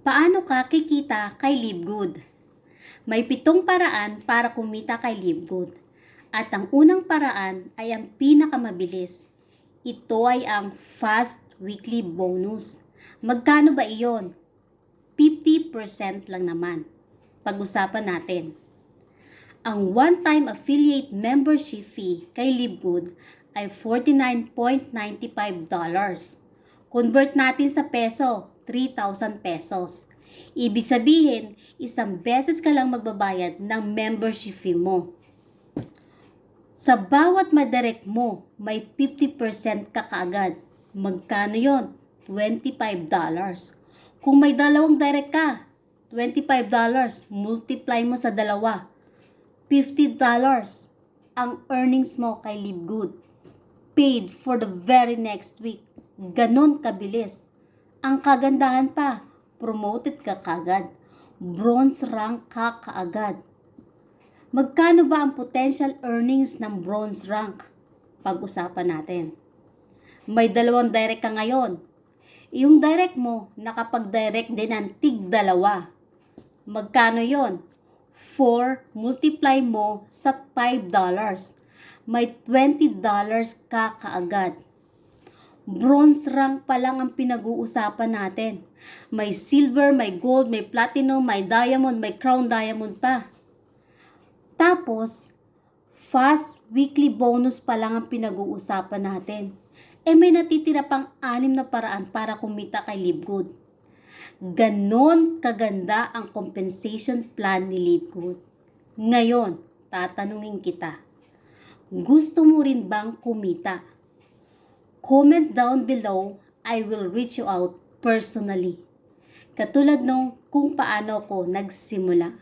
Paano ka kikita kay Livegood? May 7 paraan para kumita kay Livegood. At ang unang paraan ay ang pinakamabilis. Ito ay ang Fast Weekly Bonus. Magkano ba iyon? 50% lang naman. Pag-usapan natin. Ang one-time affiliate membership fee kay Livegood ay $49.95. Convert natin sa peso, 3,000 pesos. Ibig sabihin, isang beses ka lang magbabayad ng membership fee mo. Sa bawat madirect mo, may 50% ka kaagad. Magkano yon? $25. Kung may dalawang direct ka, $25, multiply mo sa dalawa. $50 ang earnings mo kay Livegood. Paid for the very next week. Ganon kabilis. Ang kagandahan pa, promoted ka kaagad. Bronze rank ka kaagad. Magkano ba ang potential earnings ng bronze rank? Pag-usapan natin. May dalawang direct ka ngayon. Yung direct mo, nakapag-direct din ng tig-2. Magkano yon? 4 multiply mo sa $5. May $20 ka kaagad. Bronze rank pa lang ang pinag-uusapan natin. May silver, may gold, may platinum, may diamond, may crown diamond pa. Tapos, fast weekly bonus pa lang ang pinag-uusapan natin. May natitira pang 6 na paraan para kumita kay Livegood. Ganon kaganda ang compensation plan ni Livegood. Ngayon, tatanungin kita. Gusto mo rin bang kumita? Comment down below, I will reach you out personally. Katulad nung kung paano ko nagsimula.